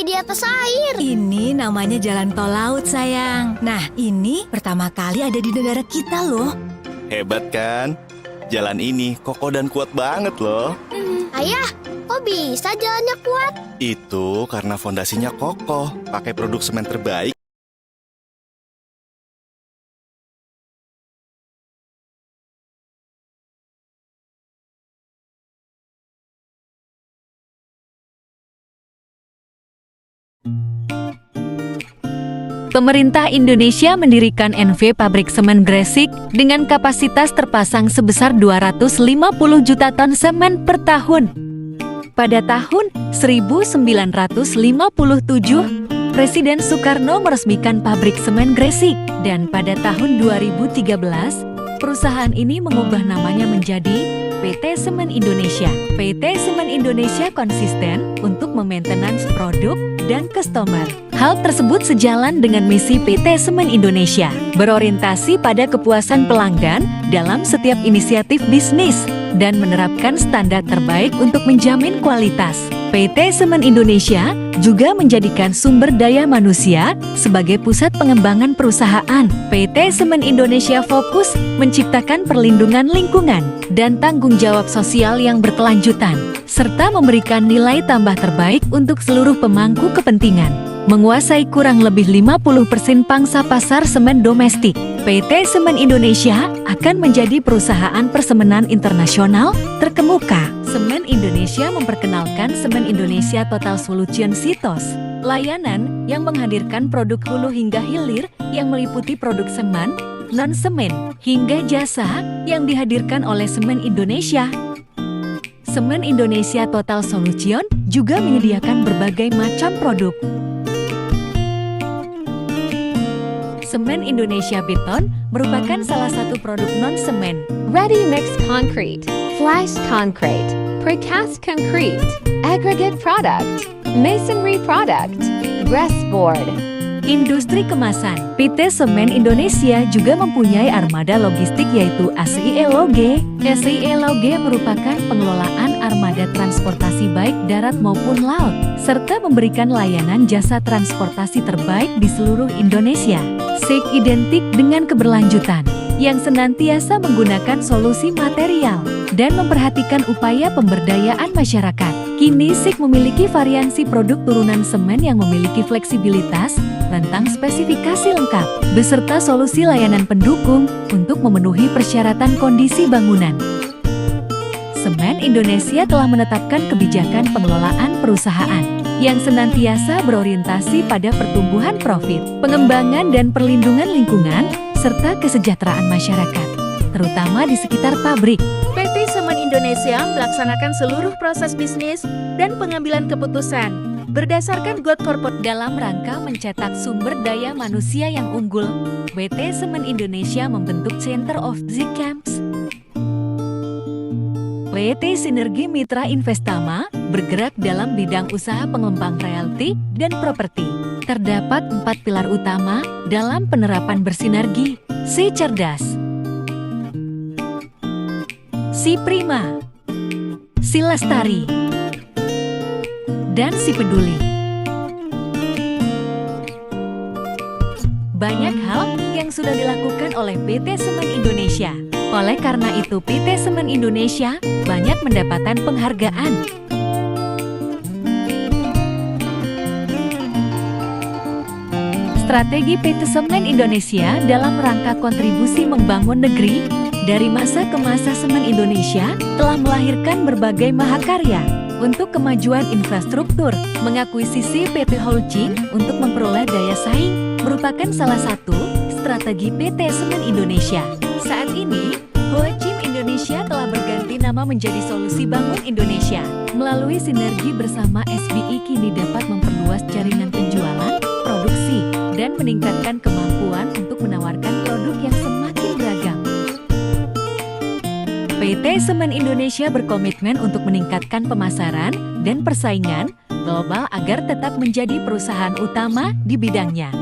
di atas air. Ini namanya jalan tol laut, sayang. Nah, ini pertama kali ada di negara kita loh. Hebat kan? Jalan ini kokoh dan kuat banget loh. Ayah, kok bisa jalannya kuat? Itu karena fondasinya kokoh, pakai produk semen terbaik. Pemerintah Indonesia mendirikan NV Pabrik Semen Gresik dengan kapasitas terpasang sebesar 250 juta ton semen per tahun. Pada tahun 1957, Presiden Soekarno meresmikan pabrik semen Gresik dan pada tahun 2013, perusahaan ini mengubah namanya menjadi PT Semen Indonesia. PT Semen Indonesia konsisten untuk memaintenance produk dan customer. Hal tersebut sejalan dengan misi PT Semen Indonesia, berorientasi pada kepuasan pelanggan dalam setiap inisiatif bisnis dan menerapkan standar terbaik untuk menjamin kualitas. PT Semen Indonesia juga menjadikan sumber daya manusia sebagai pusat pengembangan perusahaan. PT Semen Indonesia fokus menciptakan perlindungan lingkungan dan tanggung jawab sosial yang berkelanjutan, serta memberikan nilai tambah terbaik untuk seluruh pemangku kepentingan. Menguasai kurang lebih 50% pangsa pasar semen domestik, PT Semen Indonesia akan menjadi perusahaan persemenan internasional terkemuka. Semen Indonesia memperkenalkan Semen Indonesia Total Solution (SITOS), layanan yang menghadirkan produk hulu hingga hilir yang meliputi produk semen, non-semen, hingga jasa yang dihadirkan oleh Semen Indonesia. Semen Indonesia Total Solution juga menyediakan berbagai macam produk. Semen Indonesia Beton merupakan salah satu produk non-semen. Ready mix concrete, flash concrete, precast concrete, aggregate product, masonry product, breastboard. Industri kemasan. PT Semen Indonesia juga mempunyai armada logistik yaitu SIELOG. SIELOG merupakan pengelolaan armada transportasi baik darat maupun laut, serta memberikan layanan jasa transportasi terbaik di seluruh Indonesia. SIG identik dengan keberlanjutan, yang senantiasa menggunakan solusi material dan memperhatikan upaya pemberdayaan masyarakat. Kini SIG memiliki variasi produk turunan semen yang memiliki fleksibilitas, rentang spesifikasi lengkap, beserta solusi layanan pendukung untuk memenuhi persyaratan kondisi bangunan. Semen Indonesia telah menetapkan kebijakan pengelolaan perusahaan yang senantiasa berorientasi pada pertumbuhan profit, pengembangan dan perlindungan lingkungan, serta kesejahteraan masyarakat, terutama di sekitar pabrik. PT Semen Indonesia melaksanakan seluruh proses bisnis dan pengambilan keputusan berdasarkan God Corporate Dalam rangka mencetak sumber daya manusia yang unggul, PT Semen Indonesia membentuk Center of Excellence. PT Sinergi Mitra Investama bergerak dalam bidang usaha pengembang realty dan properti. Terdapat 4 pilar utama dalam penerapan bersinergi: Si Cerdas, Si Prima, Si Lestari, dan Si Peduli. Banyak hal yang sudah dilakukan oleh PT Semen Indonesia. Oleh karena itu, PT Semen Indonesia banyak mendapatkan penghargaan. Strategi PT Semen Indonesia dalam rangka kontribusi membangun negeri dari masa ke masa. Semen Indonesia telah melahirkan berbagai mahakarya untuk kemajuan infrastruktur. Mengakuisisi PT Holding untuk memperoleh daya saing merupakan salah satu strategi PT Semen Indonesia. Saat ini, Holding Indonesia telah berganti nama menjadi Solusi Bangun Indonesia. Melalui sinergi bersama SBI kini dapat memperluas jaringan penjualan, produksi, dan meningkatkan kemampuan untuk menawarkan produk yang semakin beragam. PT Semen Indonesia berkomitmen untuk meningkatkan pemasaran dan persaingan global agar tetap menjadi perusahaan utama di bidangnya.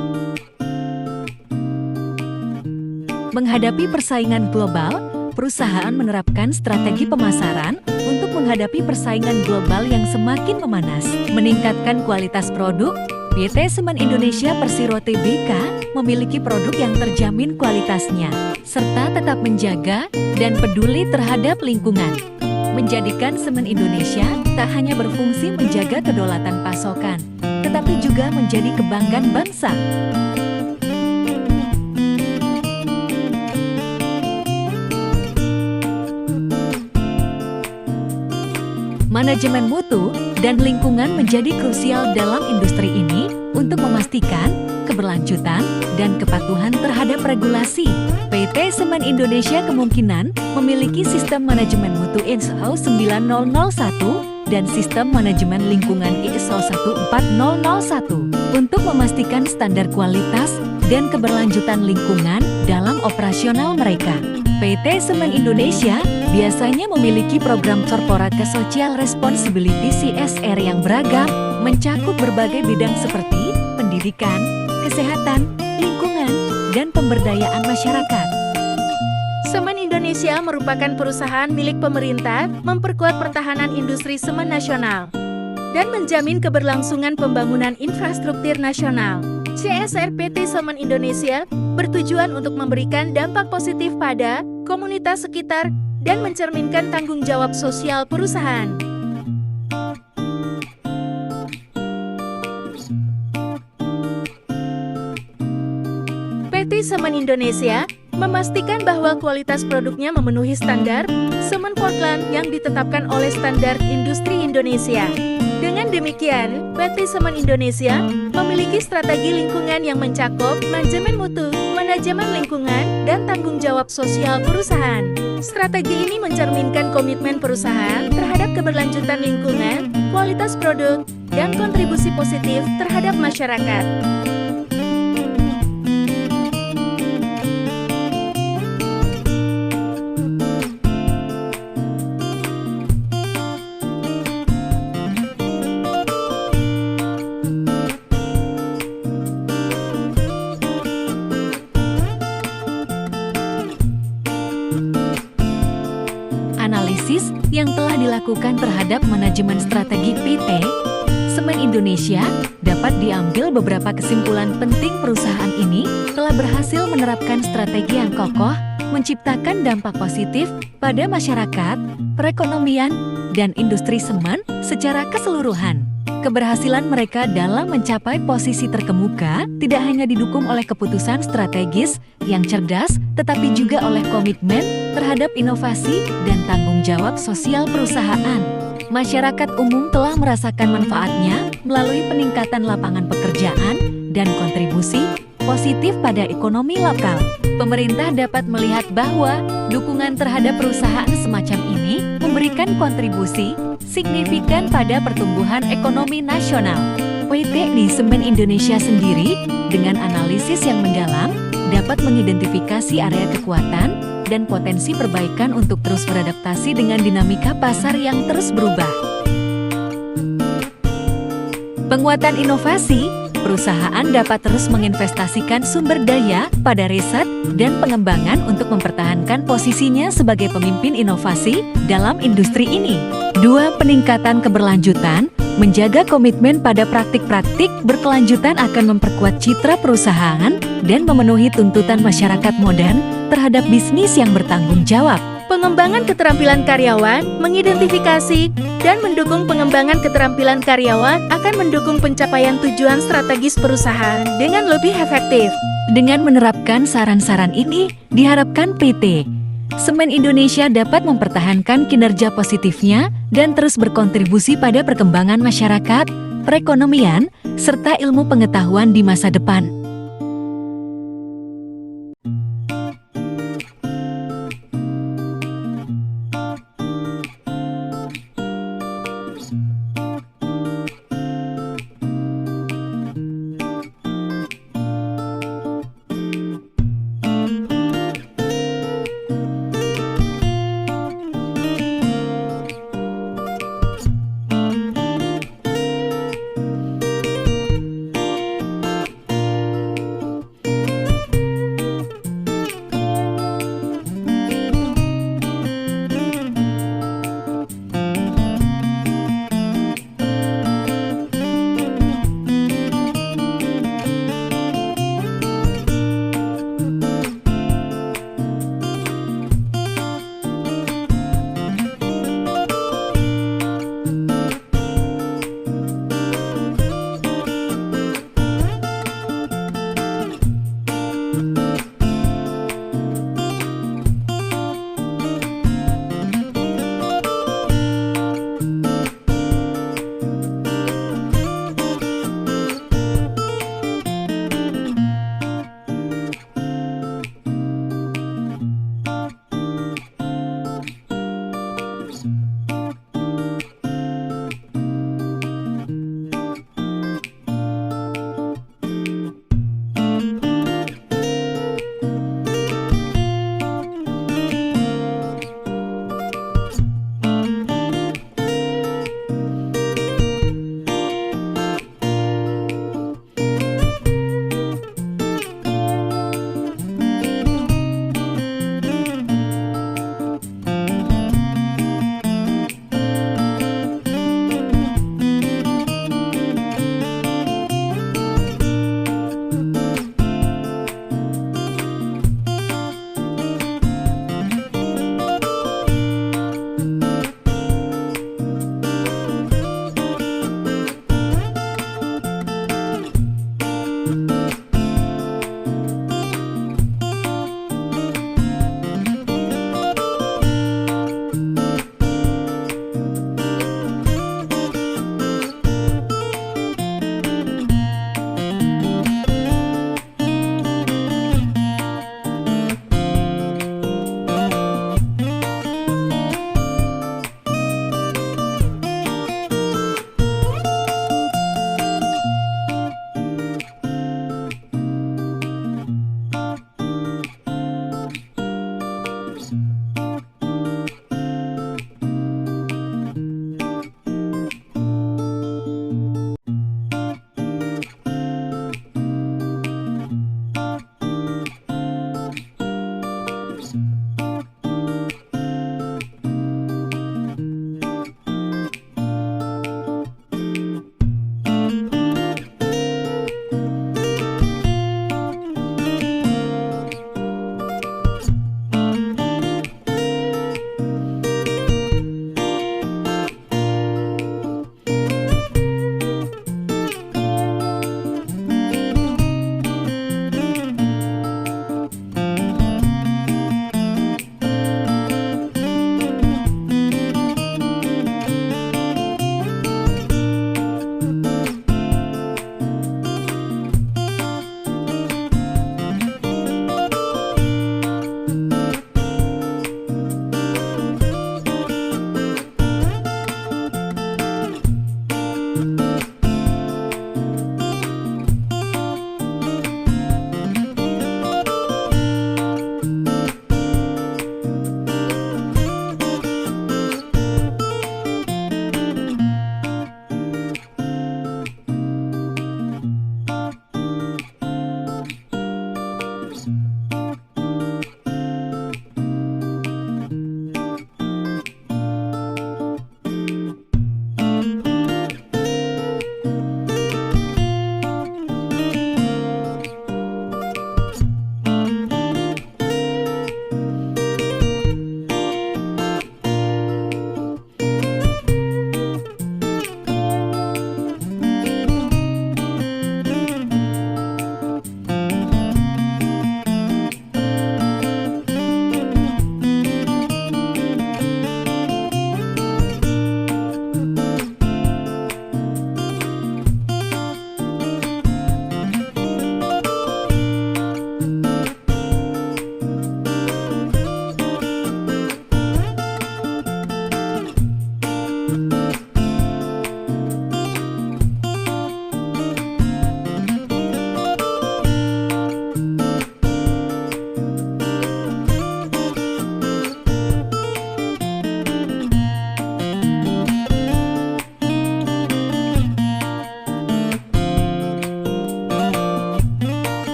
Menghadapi persaingan global, perusahaan menerapkan strategi pemasaran untuk menghadapi persaingan global yang semakin memanas. Meningkatkan kualitas produk, PT Semen Indonesia Persero Tbk memiliki produk yang terjamin kualitasnya, serta tetap menjaga dan peduli terhadap lingkungan. Menjadikan Semen Indonesia tak hanya berfungsi menjaga kedaulatan pasokan, tetapi juga menjadi kebanggaan bangsa. Manajemen mutu dan lingkungan menjadi krusial dalam industri ini untuk memastikan keberlanjutan dan kepatuhan terhadap regulasi. PT Semen Indonesia kemungkinan memiliki sistem manajemen mutu ISO 9001 dan sistem manajemen lingkungan ISO 14001 untuk memastikan standar kualitas dan keberlanjutan lingkungan dalam operasional mereka. PT Semen Indonesia biasanya memiliki program Corporate Social Responsibility CSR yang beragam, mencakup berbagai bidang seperti pendidikan, kesehatan, lingkungan, dan pemberdayaan masyarakat. Semen Indonesia merupakan perusahaan milik pemerintah memperkuat pertahanan industri semen nasional dan menjamin keberlangsungan pembangunan infrastruktur nasional. CSR PT Semen Indonesia bertujuan untuk memberikan dampak positif pada komunitas sekitar dan mencerminkan tanggung jawab sosial perusahaan. PT Semen Indonesia memastikan bahwa kualitas produknya memenuhi standar semen Portland yang ditetapkan oleh Standar Industri Indonesia. Dengan demikian, PT Semen Indonesia memiliki strategi lingkungan yang mencakup manajemen mutu, manajemen lingkungan, dan tanggung jawab sosial perusahaan. Strategi ini mencerminkan komitmen perusahaan terhadap keberlanjutan lingkungan, kualitas produk, dan kontribusi positif terhadap masyarakat. Analisis yang telah dilakukan terhadap manajemen strategi PT Semen Indonesia dapat diambil beberapa kesimpulan penting. Perusahaan ini telah berhasil menerapkan strategi yang kokoh, menciptakan dampak positif pada masyarakat, perekonomian, dan industri semen secara keseluruhan. Keberhasilan mereka dalam mencapai posisi terkemuka tidak hanya didukung oleh keputusan strategis yang cerdas, tetapi juga oleh komitmen terhadap inovasi dan tanggung jawab sosial perusahaan. Masyarakat umum telah merasakan manfaatnya melalui peningkatan lapangan pekerjaan dan kontribusi positif pada ekonomi lokal. Pemerintah dapat melihat bahwa dukungan terhadap perusahaan semacam ini memberikan kontribusi signifikan pada pertumbuhan ekonomi nasional. PT di Semen Indonesia sendiri dengan analisis yang mendalam dapat mengidentifikasi area kekuatan dan potensi perbaikan untuk terus beradaptasi dengan dinamika pasar yang terus berubah. Penguatan inovasi, perusahaan dapat terus menginvestasikan sumber daya pada riset dan pengembangan untuk mempertahankan posisinya sebagai pemimpin inovasi dalam industri ini. 2. Peningkatan keberlanjutan, menjaga komitmen pada praktik-praktik berkelanjutan akan memperkuat citra perusahaan dan memenuhi tuntutan masyarakat modern terhadap bisnis yang bertanggung jawab. Pengembangan keterampilan karyawan, mengidentifikasi, dan mendukung pengembangan keterampilan karyawan akan mendukung pencapaian tujuan strategis perusahaan dengan lebih efektif. Dengan menerapkan saran-saran ini, diharapkan PT Semen Indonesia dapat mempertahankan kinerja positifnya dan terus berkontribusi pada perkembangan masyarakat, perekonomian, serta ilmu pengetahuan di masa depan.